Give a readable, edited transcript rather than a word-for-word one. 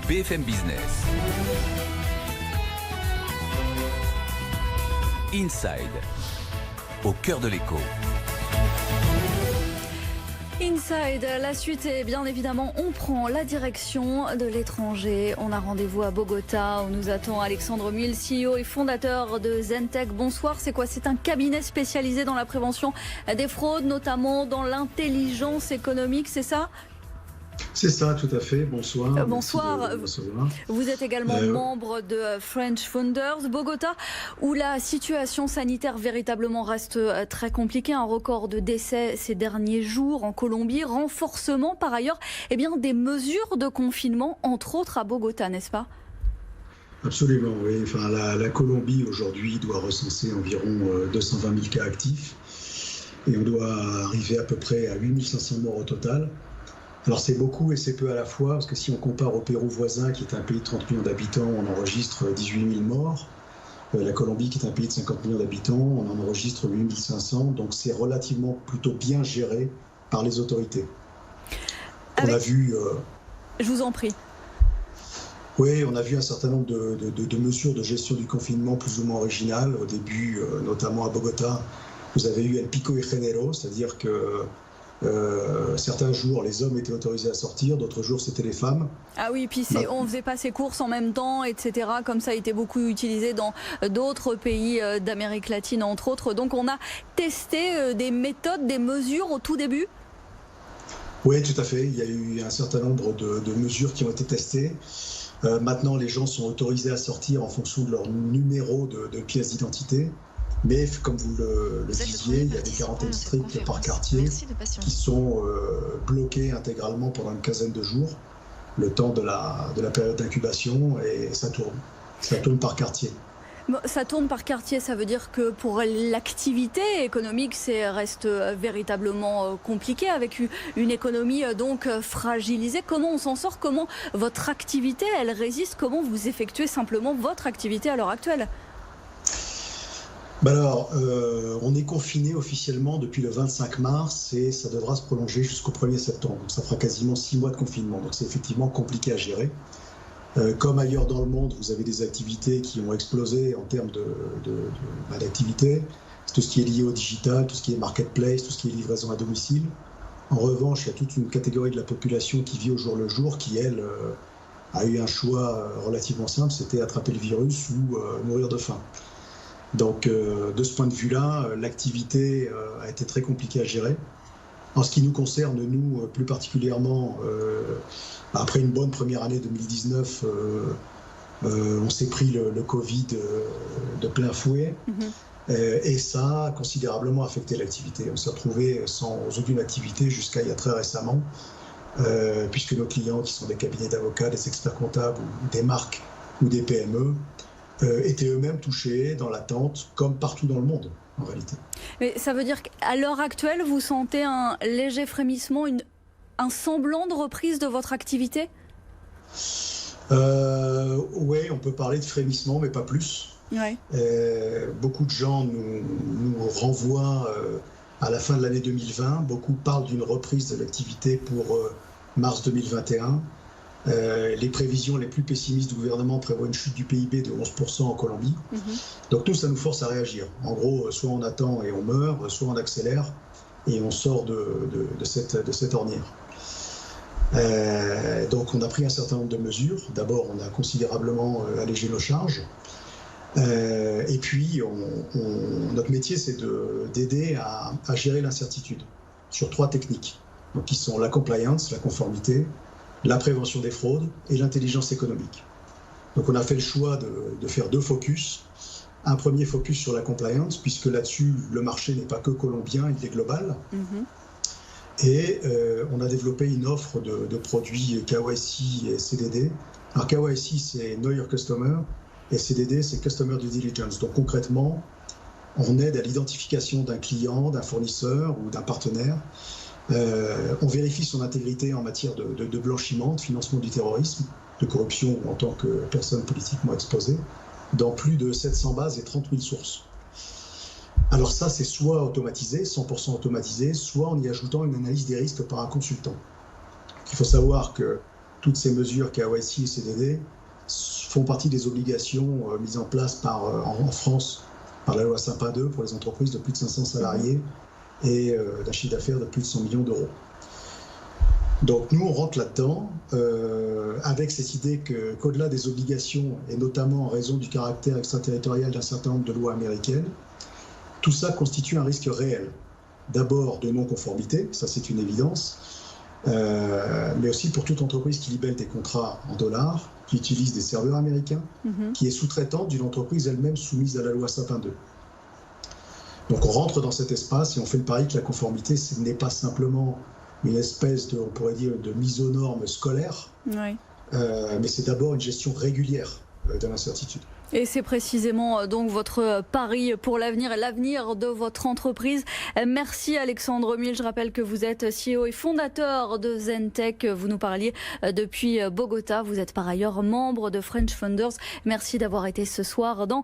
BFM Business. Inside, au cœur de l'écho. Inside, la suite est bien évidemment, on prend la direction de l'étranger. On a rendez-vous à Bogota où nous attend Alexandre Muil, CEO et fondateur de Zentech. Bonsoir, c'est quoi? C'est un cabinet spécialisé dans la prévention des fraudes, notamment dans l'intelligence économique, c'est ça? C'est ça, tout à fait. Bonsoir. Bonsoir. Vous êtes également membre de French Founders Bogota, où la situation sanitaire véritablement reste très compliquée. Un record de décès ces derniers jours en Colombie. Renforcement par ailleurs des mesures de confinement, entre autres à Bogota, n'est-ce pas? Absolument, oui. Enfin, la Colombie aujourd'hui doit recenser environ 220 000 cas actifs. Et on doit arriver à peu près à 8 500 morts au total. Alors c'est beaucoup et c'est peu à la fois, parce que si on compare au Pérou voisin, qui est un pays de 30 millions d'habitants, on enregistre 18 000 morts. La Colombie, qui est un pays de 50 millions d'habitants, on en enregistre 8 500. Donc c'est relativement plutôt bien géré par les autorités. On a vu... Je vous en prie. Oui, on a vu un certain nombre de mesures de gestion du confinement plus ou moins originales. Au début, notamment à Bogota, vous avez eu El Pico y Género, c'est-à-dire que certains jours, les hommes étaient autorisés à sortir, d'autres jours, c'était les femmes. Ah oui, puis on ne faisait pas ses courses en même temps, etc. Comme ça a été beaucoup utilisé dans d'autres pays d'Amérique latine, entre autres. Donc on a testé des méthodes, des mesures au tout début? Oui, tout à fait. Il y a eu un certain nombre de mesures qui ont été testées. Maintenant, les gens sont autorisés à sortir en fonction de leur numéro de pièce d'identité. Mais comme vous le disiez, il y a des quarantaines strictes par quartier qui sont bloquées intégralement pendant une quinzaine de jours, le temps de la période d'incubation, et ça tourne. Ça tourne par quartier. Bon, ça tourne par quartier, ça veut dire que pour l'activité économique, ça reste véritablement compliqué, avec une économie donc fragilisée. Comment on s'en sort? Comment votre activité, elle résiste? Comment vous effectuez simplement votre activité à l'heure actuelle? Alors, on est confiné officiellement depuis le 25 mars et ça devra se prolonger jusqu'au 1er septembre. Donc ça fera quasiment 6 mois de confinement. Donc c'est effectivement compliqué à gérer. Comme ailleurs dans le monde, vous avez des activités qui ont explosé en termes d'activité. Tout ce qui est lié au digital, tout ce qui est marketplace, tout ce qui est livraison à domicile. En revanche, il y a toute une catégorie de la population qui vit au jour le jour, qui elle a eu un choix relativement simple, c'était attraper le virus ou mourir de faim. Donc, de ce point de vue-là, l'activité a été très compliquée à gérer. En ce qui nous concerne, nous, plus particulièrement, après une bonne première année 2019, on s'est pris le Covid de plein fouet. Et ça a considérablement affecté l'activité. On s'est retrouvé sans aucune activité jusqu'à il y a très récemment, puisque nos clients, qui sont des cabinets d'avocats, des experts comptables, ou des marques ou des PME, étaient eux-mêmes touchés dans l'attente, comme partout dans le monde, en réalité. Mais ça veut dire qu'à l'heure actuelle, vous sentez un léger frémissement, un semblant de reprise de votre activité? Oui, on peut parler de frémissement, mais pas plus. Ouais. Beaucoup de gens nous renvoient à la fin de l'année 2020. Beaucoup parlent d'une reprise de l'activité pour mars 2021. Les prévisions les plus pessimistes du gouvernement prévoient une chute du PIB de 11% en Colombie. Donc nous, ça nous force à réagir. En gros, soit on attend et on meurt, soit on accélère et on sort de cette ornière. Donc on a pris un certain nombre de mesures. D'abord, on a considérablement allégé nos charges. Et puis, notre métier, c'est d'aider à gérer l'incertitude sur 3 techniques, donc, qui sont la compliance, la conformité, la prévention des fraudes et l'intelligence économique. Donc on a fait le choix de faire 2 focus. Un premier focus sur la compliance, puisque là-dessus, le marché n'est pas que colombien, il est global. Et on a développé une offre de produits KYC et CDD. Alors KYC, c'est Know Your Customer, et CDD, c'est Customer Due Diligence. Donc concrètement, on aide à l'identification d'un client, d'un fournisseur ou d'un partenaire. On vérifie son intégrité en matière de blanchiment, de financement du terrorisme, de corruption ou en tant que personne politiquement exposée, dans plus de 700 bases et 30 000 sources. Alors ça, c'est soit automatisé, 100% automatisé, soit en y ajoutant une analyse des risques par un consultant. Il faut savoir que toutes ces mesures KYC et CDD font partie des obligations mises en place en France par la loi Sapin 2 pour les entreprises de plus de 500 salariés et d'un chiffre d'affaires de plus de 100 millions d'euros. Donc nous, on rentre là-dedans avec cette idée qu'au-delà des obligations, et notamment en raison du caractère extraterritorial d'un certain nombre de lois américaines, tout ça constitue un risque réel. D'abord de non-conformité, ça c'est une évidence, mais aussi pour toute entreprise qui libelle des contrats en dollars, qui utilise des serveurs américains, qui est sous-traitante d'une entreprise elle-même soumise à la loi Sapin 2. Donc on rentre dans cet espace et on fait le pari que la conformité, ce n'est pas simplement une espèce de, on pourrait dire, de mise aux normes scolaires, mais c'est d'abord une gestion régulière de l'incertitude. Et c'est précisément donc votre pari pour l'avenir et l'avenir de votre entreprise. Merci Alexandre Mille. Je rappelle que vous êtes CEO et fondateur de Zentech. Vous nous parliez depuis Bogota. Vous êtes par ailleurs membre de French Founders. Merci d'avoir été ce soir dans